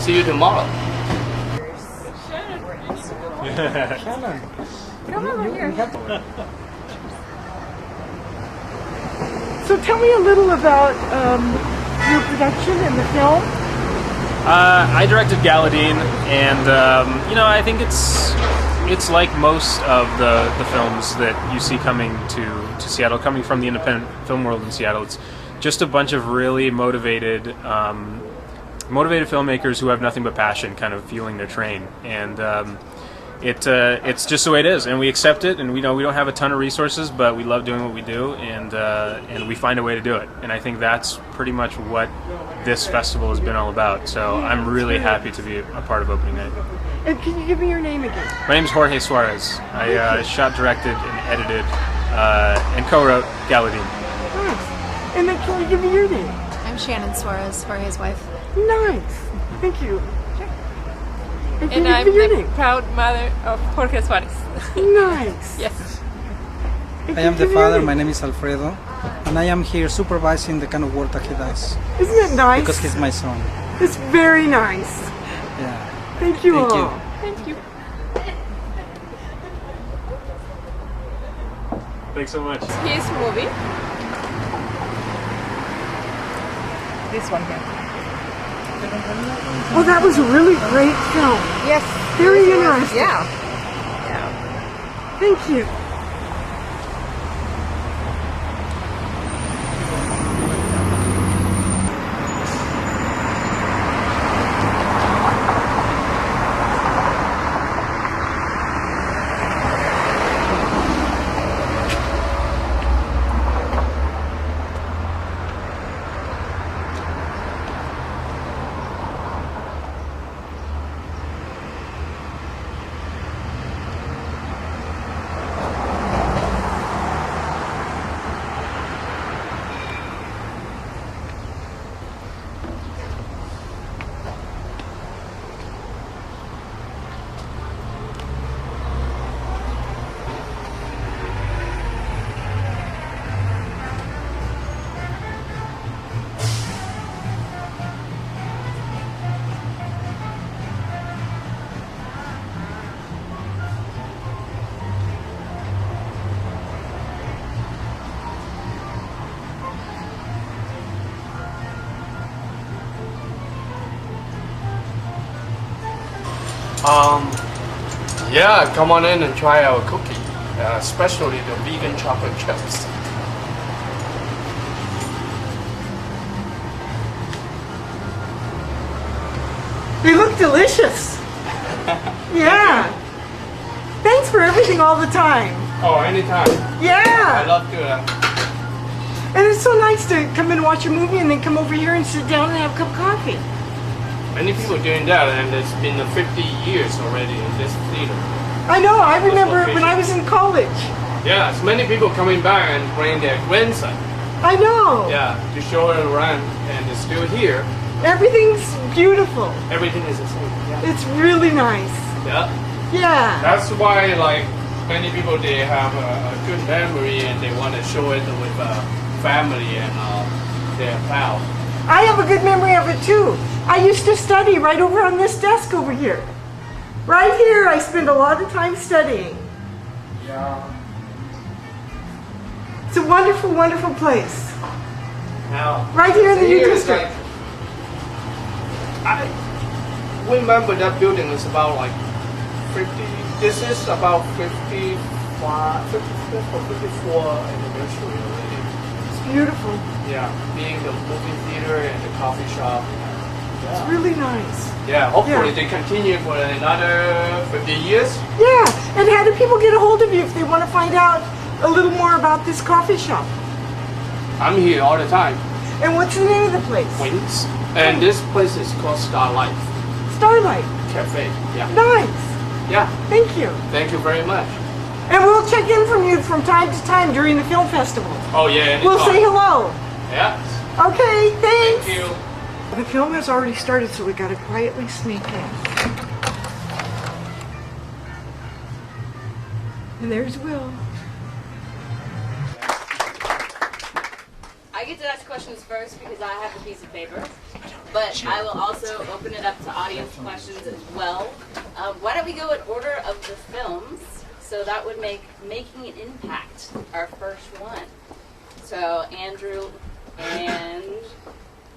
See you tomorrow. Shannon. Come over here. So tell me a little about your production in the film. I directed Gala Diamond, and I think it's like most of the films that you see coming to Seattle, coming from the independent film world in Seattle. It's just a bunch of really motivated filmmakers who have nothing but passion, kind of fueling their train, and it's just the way it is, and we accept it. And we know we don't have a ton of resources, but we love doing what we do, and we find a way to do it. And I think that's pretty much what this festival has been all about. So I'm really happy to be a part of opening night. And can you give me your name again? My name is Jorge Suarez. I shot, directed, and edited, and co-wrote Gala Diamond. Nice. And then can you give me your name? I'm Shannon Suarez, Jorge's wife. Nice. Thank you. And And I'm the proud mother of Jorge Suarez. Nice. Yes. I am the father, my name is Alfredo, and I am here supervising the kind of work that he does. Isn't it nice? Because he's my son. It's very nice. Yeah. Thank you Thank all. you. Thank you. Thanks so much. His movie. This one here. Oh, that was a really great film. Yes. Very interesting. Yeah. Thank you. Yeah, come on in and try our cookie, especially the vegan chocolate chips. They look delicious. Yeah. Thanks for everything all the time. Oh, anytime. I Yeah. love to. And it's so nice to come and watch a movie and then come over here and sit down and have a cup of coffee. Many people doing that, and it's been 50 years already in this theater. I know, I remember when I was in college. Yeah, it's many people coming back and bring their grandson. I know. Yeah, to show it around, and it's still here. Everything's beautiful. Everything is the same. Yeah. It's really nice. Yeah. Yeah. That's why, like, many people, they have a good memory and they want to show it with family and their pal. I have a good memory of it too. I used to study right over on this desk over here. Right here, I spend a lot of time studying. Yeah. It's a wonderful, wonderful place. Now, Right here in the here new is district. I remember that building is about like 50. This is about 55 or 54 anniversary already. It's beautiful. Yeah, being the movie theater and the coffee shop. It's really nice. Yeah, hopefully Yeah. they continue for another 50 years. Yeah, and how do people get a hold of you if they want to find out a little more about this coffee shop? I'm here all the time. And what's the name of the place? Wings. And this place is called Starlight Starlight. Cafe. Yeah. Nice. Yeah. Thank you. Thank you very much. And we'll check in from you from time to time during the film festival. Oh yeah. We'll anytime. say hello. Yeah. Okay, thanks. Thank you. The film has already started, so we gotta quietly sneak in. And there's Will. I get to ask questions first because I have a piece of paper. but I will also open it up to audience questions as well. Why don't we go in order of the films? So that would make Making an Impact our first one. So Andrew and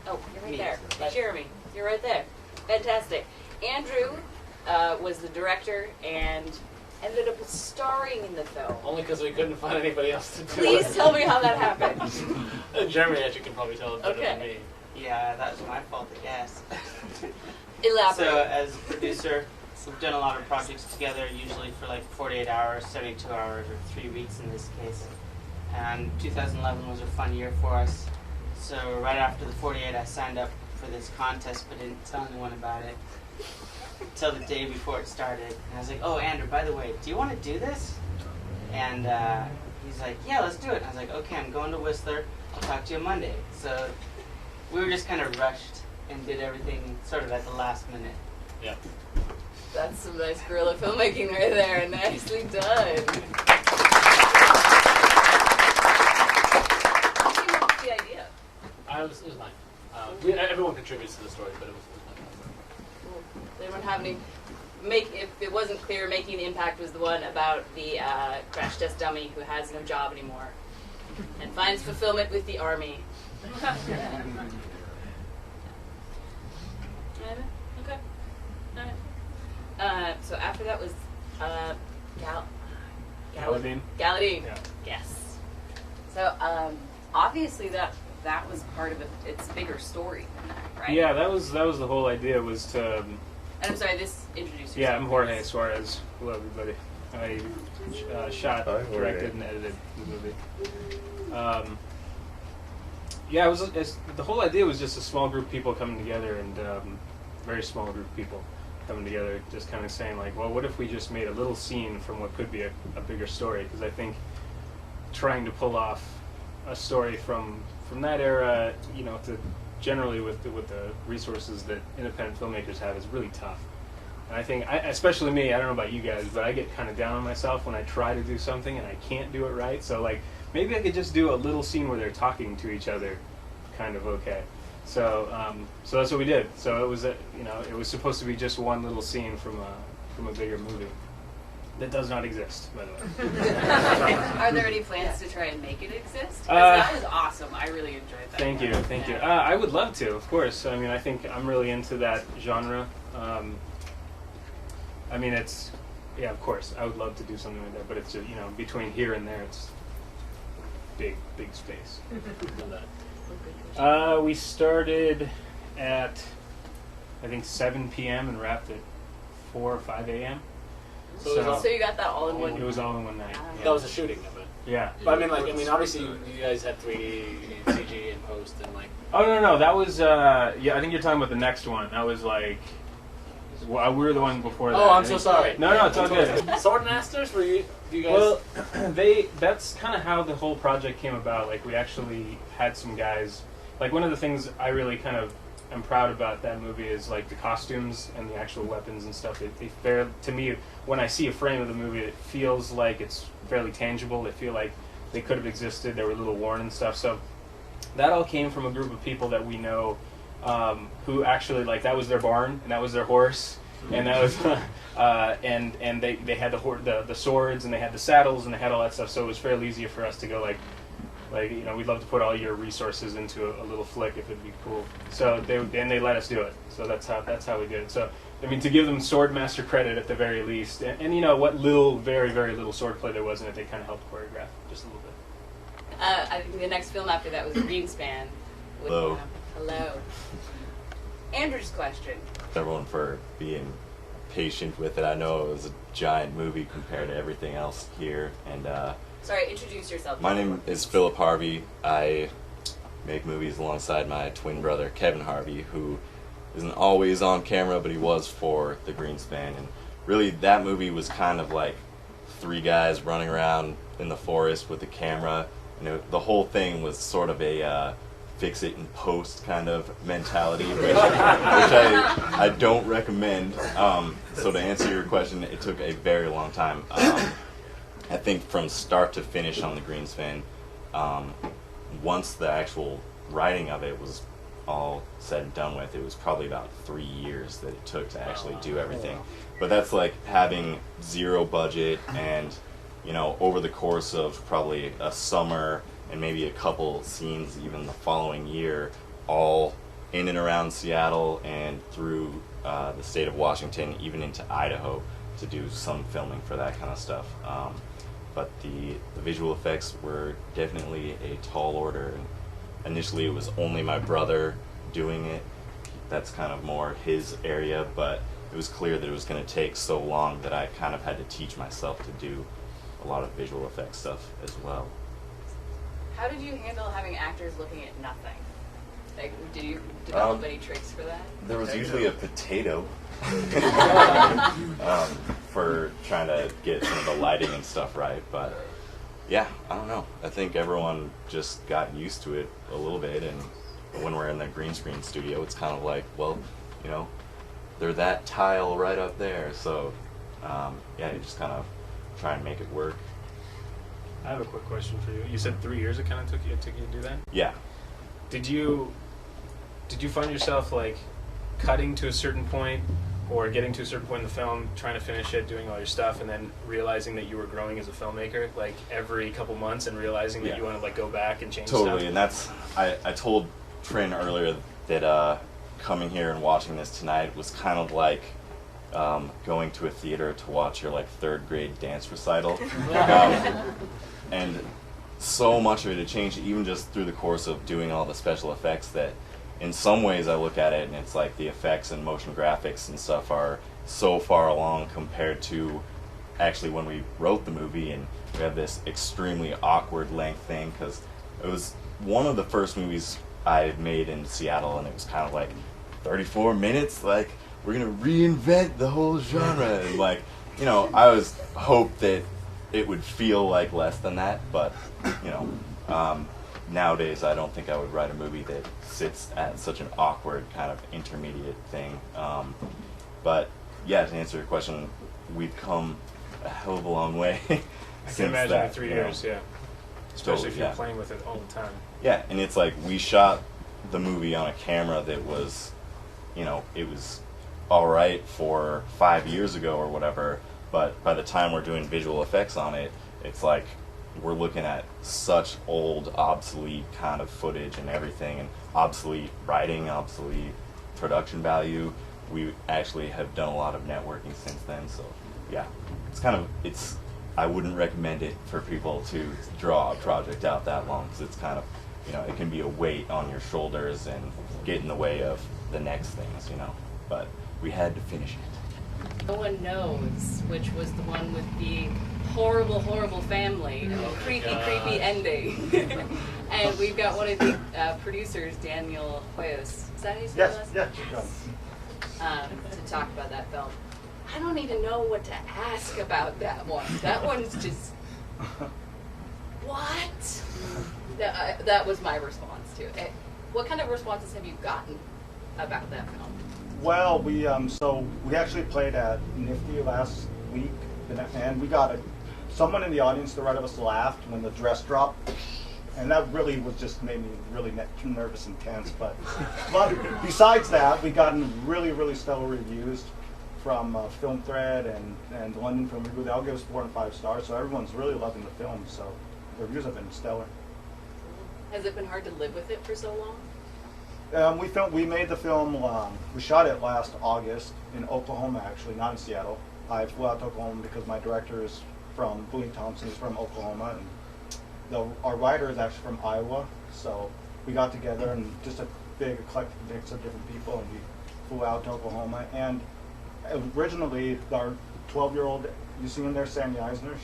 oh, you're right there. Jeremy, you're right there. Fantastic. Andrew was the director and ended up starring in the film. Only because we couldn't find anybody else to do it. Please tell me how that happened. Jeremy actually can probably tell it better than me. Yeah, that was my fault, I guess. Elaborate. So, as a producer, we've done a lot of projects together, usually for like 48 hours, 72 hours, or 3 weeks in this case. And 2011 was a fun year for us. So, right after the 48, I signed up for this contest, but didn't tell anyone about it until the day before it started. And I was like, oh, Andrew, by the way, do you want to do this? And he's like, yeah, let's do it. And I was like, okay, I'm going to Whistler. I'll talk to you Monday. So we were just kind of rushed and did everything sort of at the last minute. Yep. That's some nice guerrilla filmmaking right there. Nicely done. How came up with the idea? It was mine. Everyone contributes to the story, but it was mine. Does anyone have any? If it wasn't clear, Making an Impact was the one about the crash test dummy who has no job anymore and finds fulfillment with the army. Okay. Alright. So after that was Gala Diamond? Gala Diamond. Yeah. Yes. So obviously that was part of its bigger story than that, right? Yeah, that was the whole idea, was to. And I'm sorry, introduce yourself. Yeah, I'm Jorge Suarez. Hello, everybody. I shot, directed, and edited the movie. Yeah, the whole idea was just a small group of people coming together, and very small group of people coming together, just kind of saying like, well, what if we just made a little scene from what could be a bigger story? Because I think trying to pull off a story from that era, generally with the resources that independent filmmakers have, is really tough. And I think, especially me, I don't know about you guys, but I get kind of down on myself when I try to do something and I can't do it right. So like, maybe I could just do a little scene where they're talking to each other, kind of okay. So so that's what we did. So it was it was supposed to be just one little scene from a bigger movie that does not exist, by the way. Are there any plans to try and make it exist? 'Cause that was awesome. I really enjoyed that. Thank you. I would love to, of course. I mean, I think I'm really into that genre. I mean, of course, I would love to do something like that, but it's just, between here and there, it's big space. We started at, I think, 7 p.m. and wrapped at 4 or 5 a.m. So you got that all in one? It was all in one night. That was the shooting of it. Yeah. But obviously you guys had 3D, CG, and post, and like. Oh no, that was I think you're talking about the next one. That was like, we were the one before that. Oh, I'm so sorry. No, it's all good. Swordmasters? Do you guys? Well, that's kind of how the whole project came about. Like, we actually had some guys. Like, one of the things I really kind of am proud about that movie is like the costumes and the actual weapons and stuff. To me, when I see a frame of the movie, it feels like it's fairly tangible. They feel like they could have existed. They were a little worn and stuff. So that all came from a group of people that we know, who actually, like, that was their barn and that was their horse, and that was and they had the swords, and they had the saddles, and they had all that stuff. So it was fairly easy for us to go like we'd love to put all your resources into a little flick if it'd be cool. So they let us do it. So that's how we did it. So I mean, to give them Swordmaster credit at the very least, and what little, very, very little swordplay there was in it, they kind of helped choreograph just a little bit. I think the next film after that was Greenspan. Hello. Hello. Andrew's question. Everyone for being patient with it. I know it was a giant movie compared to everything else here, and sorry, introduce yourself. My name is Philip Harvey. I make movies alongside my twin brother Kevin Harvey, who isn't always on camera, but he was for the Greenspan. And really, that movie was kind of like 3 guys running around in the forest with a camera. The whole thing was sort of a fix it in post kind of mentality, which I don't recommend. So to answer your question, it took a very long time. I think from start to finish on the Greenspan, once the actual writing of it was all said and done with, it was probably about 3 years that it took to actually do everything. But that's like having zero budget and, you know, over the course of probably a summer and maybe a couple scenes even the following year, all in and around Seattle and through the state of Washington, even into Idaho, to do some filming for that kind of stuff. But the visual effects were definitely a tall order. And initially, it was only my brother doing it. That's kind of more his area, but it was clear that it was going to take so long that I kind of had to teach myself to do a lot of visual effects stuff as well. How did you handle having actors looking at nothing? Like, did you develop any tricks for that? There was usually a potato for trying to get some of the lighting and stuff right, but yeah, I don't know. I think everyone just got used to it a little bit, and when we're in the green screen studio, it's kind of like, well, you know, they're that tile right up there, so yeah, you just kind of try and make it work. I have a quick question for you. You said 3 years it kind of took you to do that? Yeah. Did you find yourself like cutting to a certain point or getting to a certain point in the film, trying to finish it, doing all your stuff, and then realizing that you were growing as a filmmaker, like every couple months, and realizing that you want to like go back and change totally, stuff? And that's, I told Trin earlier that coming here and watching this tonight was kind of like going to a theater to watch your like third grade dance recital. And so much of it had changed even just through the course of doing all the special effects that in some ways I look at it and it's like the effects and motion graphics and stuff are so far along compared to actually when we wrote the movie, and we have this extremely awkward length thing because it was one of the first movies I made in Seattle, and it was kind of like 34 minutes, like we're gonna reinvent the whole genre, and like, you know, I was hoped that it would feel like less than that, but you know, nowadays I don't think I would write a movie that sits at such an awkward kind of intermediate thing. But yeah, to answer your question, we've come a hell of a long way. I can imagine in 3 years, yeah. Especially if you're yeah. playing with it all the time. Yeah, and it's like we shot the movie on a camera that was, you know, it was all right for 5 years ago or whatever, but by the time we're doing visual effects on it, it's like we're looking at such old, obsolete kind of footage and everything, and obsolete writing, obsolete production value. We actually have done a lot of networking since then, so yeah, it's kind of, it's, I wouldn't recommend it for people to draw a project out that long, because it's kind of, you know, it can be a weight on your shoulders and get in the way of the next things, you know, but we had to finish it. No One Knows, which was the one with the horrible, horrible family and the creepy, creepy ending. And we've got one of the producers, Daniel Hoyos. Is that how you say Yes, that? yeah. To talk about that film. I don't even know what to ask about that one. That one's just, what? That was my response to it. What kind of responses have you gotten about that film? Well, we actually played at Nifty last week, and we got someone in the audience, the right of us, laughed when the dress dropped, and that really was just made me really nervous and tense. But besides that, we gotten really, really stellar reviews from Film Thread and London Film Review. They all give us 4 and 5 stars, so everyone's really loving the film. So the reviews have been stellar. Has it been hard to live with it for so long? We made the film, we shot it last August in Oklahoma, actually, not in Seattle. I flew out to Oklahoma because my director is from, Boone Thompson is from Oklahoma, and our writer is actually from Iowa, so we got together and just a big eclectic mix of different people, and we flew out to Oklahoma. And originally, our 12-year-old, you see in there, Sammy Eisner,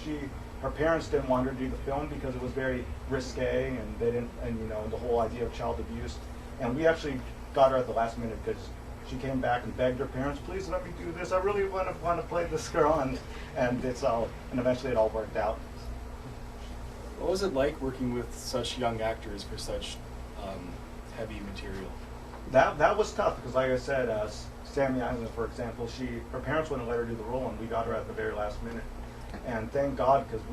her parents didn't want her to do the film because it was very risque, and they didn't, and you know, the whole idea of child abuse. And we actually got her at the last minute because she came back and begged her parents, please let me do this. I really want to play this girl, and eventually it all worked out. What was it like working with such young actors for such heavy material? That was tough because, like I said, Sammy Eisner, for example, her parents wouldn't let her do the role, and we got her at the very last minute. And thank God, because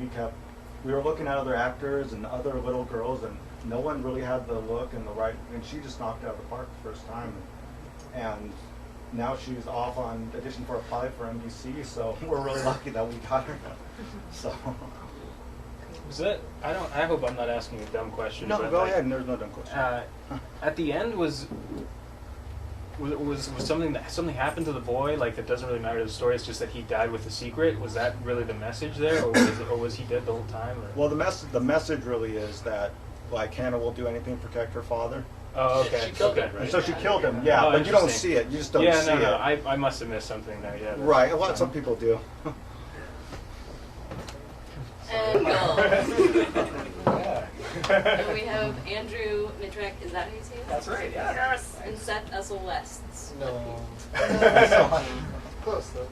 we were looking at other actors and other little girls, and no one really had the look and the right, and she just knocked it out of the park the first time. And now she's off on audition for a pilot for NBC, so we're really lucky that we got her. So. Was that? I hope I'm not asking a dumb question. No, but go like, ahead. There's no dumb question. At the end, was something happened to the boy? Like, that doesn't really matter to the story. It's just that he died with a secret. Was that really the message there, or was he dead the whole time? Or? Well, the message really is that like Hannah will do anything to protect her father. Oh, okay. She killed him, right? And so she killed him. Yeah, Oh, but you don't see it. You just don't see it. I must have missed something there. Yeah. Right. Well, some people do. And Bill. And we have Andrew Mitrek, is that how you say it? That's right, yeah. Yes. And Seth Essel West. No. Close though.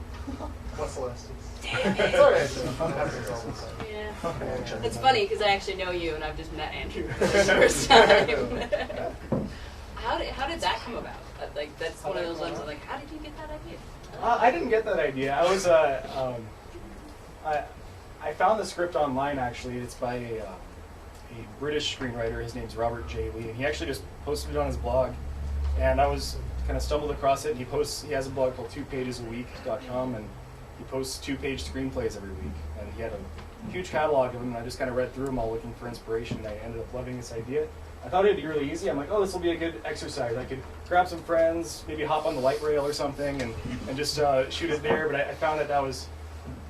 What's the last? Damn it. It's alright. It happens all the time. Yeah. It's funny because I actually know you and I've just met Andrew for the first time. How did that come about? Like, that's one of those ones where, like, how did you get that idea? I didn't get that idea. I was I found the script online actually. It's by a British screenwriter. His name's Robert J. Lee, and he actually just posted it on his blog. And I was kind of stumbled across it. And he has a blog called 2pagesaweek.com, and he posts 2-page screenplays every week. And he had a huge catalog of them. And I just kind of read through them all looking for inspiration. And I ended up loving this idea. I thought it'd be really easy. I'm like, oh, this will be a good exercise. I could grab some friends, maybe hop on the light rail or something, and just shoot it there. But I found that was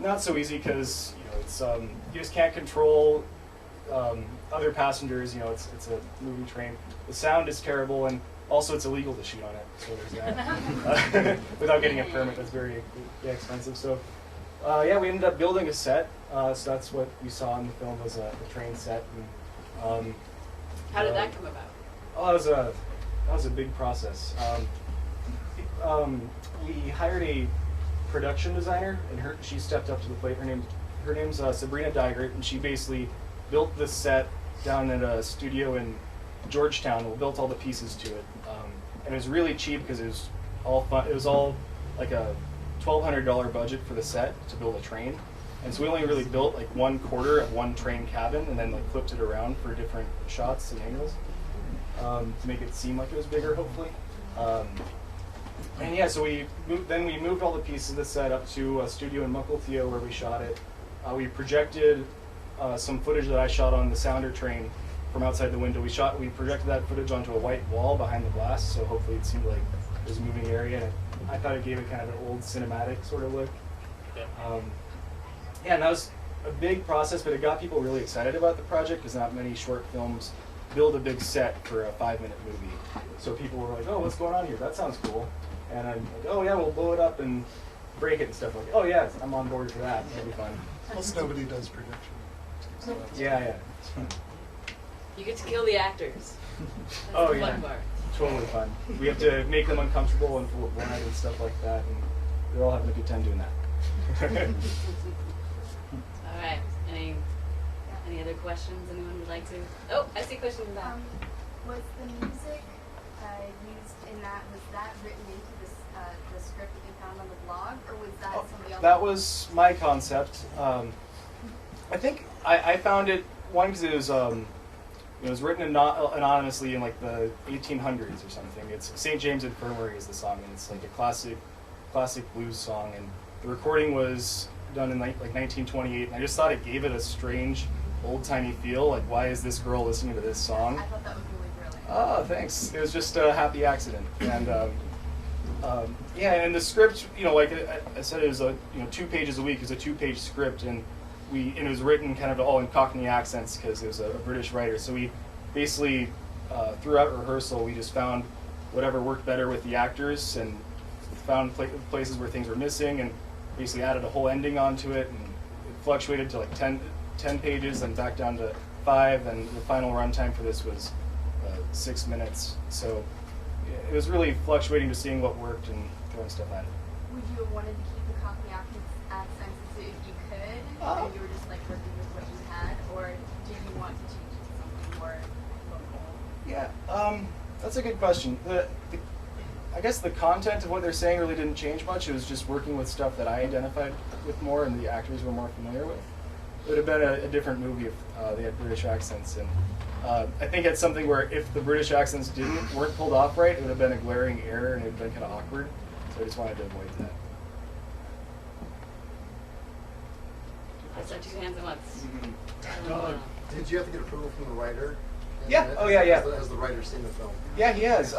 not so easy because it's you just can't control other passengers. It's a moving train. The sound is terrible, and also it's illegal to shoot on it. So there's that. Without getting a permit, that's very expensive. So yeah, we ended up building a set. So that's what you saw in the film was the train set. And, how did that come about? Oh, that was a big process. We hired a production designer, and she stepped up to the plate. Her name's Sabrina Digert, and she basically built this set down at a studio in Georgetown. We built all the pieces to it, and it was really cheap because it was all fun. It was all like a $1,200 budget for the set to build a train. And so we only really built like 1/4 of one train cabin, and then like flipped it around for different shots and angles to make it seem like it was bigger, hopefully. And yeah, so we moved all the pieces of the set up to a studio in Mukilteo where we shot it. We projected some footage that I shot on the sounder train from outside the window. We projected that footage onto a white wall behind the glass, so hopefully it seemed like it was a moving area. And I thought it gave it kind of an old cinematic sort of look. Yeah, and that was a big process, but it got people really excited about the project because not many short films build a big set for a 5-minute movie. So people were like, oh, what's going on here? That sounds cool. And I'm like, oh yeah, we'll blow it up and break it and stuff. Like, oh yeah, I'm on board for that. It'll be fun. Plus nobody does production. Yeah. You get to kill the actors. That's Oh the yeah, fun part. totally fun. We have to make them uncomfortable and full of blood and stuff like that, and they're all having a good time doing that. All right. Any other questions anyone would like to? Oh, I see a question in the back. Was the music used in that, was that written into the script that you found on the blog, or was that somebody else? That was my concept. I think I found it, one, because it was written anonymously in like the 1800s or something. It's St. James Infirmary is the song, and it's like a classic blues song, and the recording was done in like 1928, and I just thought it gave it a strange old-timey feel. Like, why is this girl listening to this song? I thought that was really brilliant. Oh, thanks. It was just a happy accident. And yeah, and the script, like I said, it was 2 pages a week. It was a 2-page script, and it was written kind of all in Cockney accents because it was a British writer. So we basically, throughout rehearsal, we just found whatever worked better with the actors and found places where things were missing, and basically added a whole ending onto it, and it fluctuated to like 10 pages, then back down to 5, and the final runtime for this was 6 minutes. So it was really fluctuating to seeing what worked and throwing stuff at it. Would you have wanted to keep the Cockney accents if you could, and you were just like working with what you had, or did you want to change it to something more local? Yeah, that's a good question. I guess the content of what they're saying really didn't change much. It was just working with stuff that I identified with more and the actors were more familiar with. it would have been a different movie if they had British accents. And I think it's something where if the British accents weren't pulled off right, it would have been a glaring error and it would have been kind of awkward. So I just wanted to avoid that. I saw two hands at once. Did you have to get approval from the writer? Yeah. Oh yeah, yeah. Has the writer seen the film? Yeah, he has.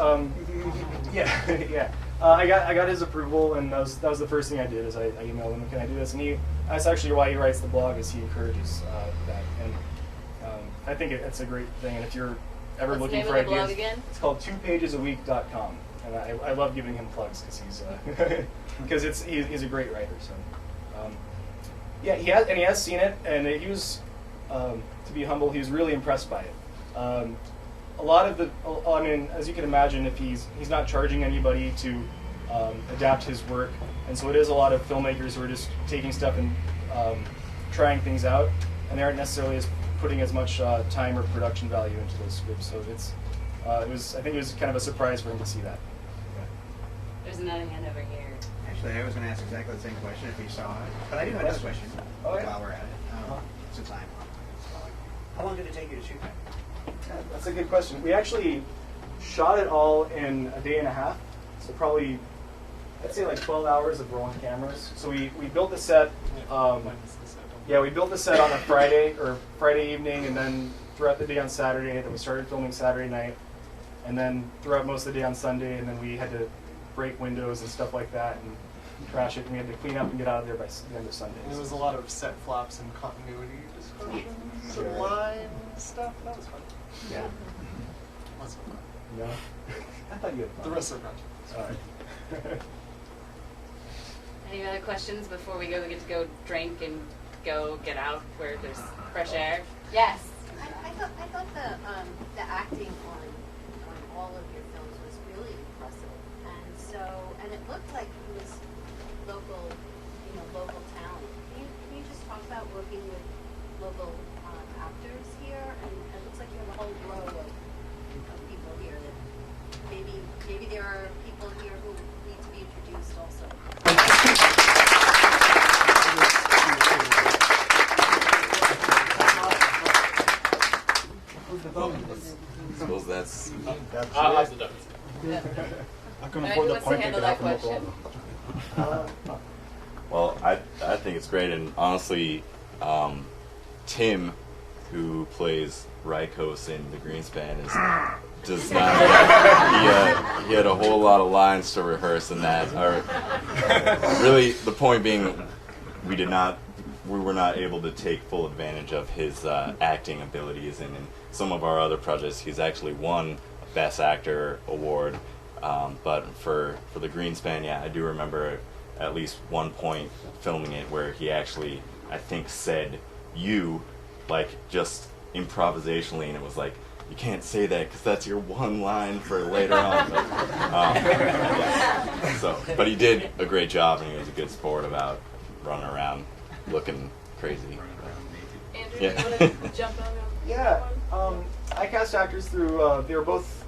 Yeah, yeah. I got his approval, and that was the first thing I did. Is I emailed him, "Can I do this?" And that's actually why he writes the blog. Is he encourages that, and I think it's a great thing. And if you're ever What's looking the for name of the ideas, blog again? it's called 2pagesaweek.com, and I love giving him plugs because he's a great writer. So yeah, he has seen it, and he was to be humble, he was really impressed by it. A lot of I mean, as you can imagine, if he's not charging anybody to adapt his work, and so it is a lot of filmmakers who are just taking stuff and trying things out, and they aren't necessarily putting as much time or production value into those scripts. So I think it was kind of a surprise for him to see that. Yeah. There's another hand over here. Actually, I was going to ask exactly the same question if he saw it, but I do have another question while we're at it, since I'm on. How long did it take you to shoot that? That's a good question. We actually shot it all in a day and a half, so probably, I'd say like 12 hours of rolling cameras. So we built the set, we built the set on a Friday evening, and then throughout the day on Saturday, then we started filming Saturday night, and then throughout most of the day on Sunday, and then we had to break windows and stuff like that, and trash it, and we had to clean up and get out of there by the end of Sunday. And there was a lot of set flops and continuity discussions, and line stuff. That was fun. Yeah. Wasn't fun. No? I thought you had fun. The rest of the project. All right. Any other questions before we get to go drink and go get out where there's fresh air? Yes. I thought the acting on all of your films was really impressive, and it looked like it was local talent. Can you just talk about working with local actors here? And it looks like you have a whole row of people here that maybe there are people here who need to be introduced also. I suppose that's How's the duck? I can Alright, afford who the wants to point handle ticket that out from Oklahoma. Well, I think it's great, and honestly, Tim, who plays Rykos in the Greenspan, does not. He had a whole lot of lines to rehearse, and that are really the point being we were not able to take full advantage of his acting abilities, and in some of our other projects, he's actually won a Best Actor award. But for the Greenspan, yeah, I do remember at least one point filming it where he actually, I think, said "you," like just improvisationally, and it was like, you can't say that because that's your one line for later on. But, yeah. But he did a great job, and he was a good sport about running around looking crazy. Andrew, Yeah. you want to jump on? Yeah, I cast actors through, they were both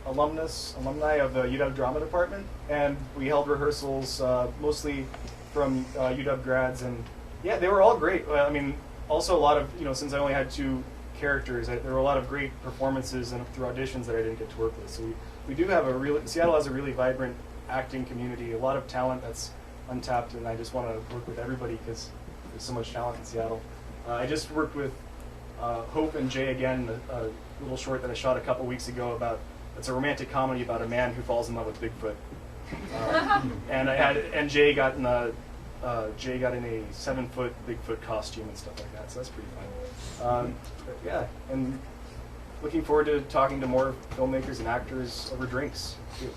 alumni of the UW Drama Department, and we held rehearsals mostly from UW grads, and yeah, they were all great. I mean, also a lot of, since I only had 2 characters, there were a lot of great performances and through auditions that I didn't get to work with. So we do have Seattle has a really vibrant acting community, a lot of talent that's untapped, and I just want to work with everybody because there's so much talent in Seattle. I just worked with Hope and Jay again, a little short that I shot a couple weeks ago it's a romantic comedy about a man who falls in love with Bigfoot. And Jay got in a 7-foot Bigfoot costume and stuff like that, so that's pretty fun. Yeah, and looking forward to talking to more filmmakers and actors over drinks too.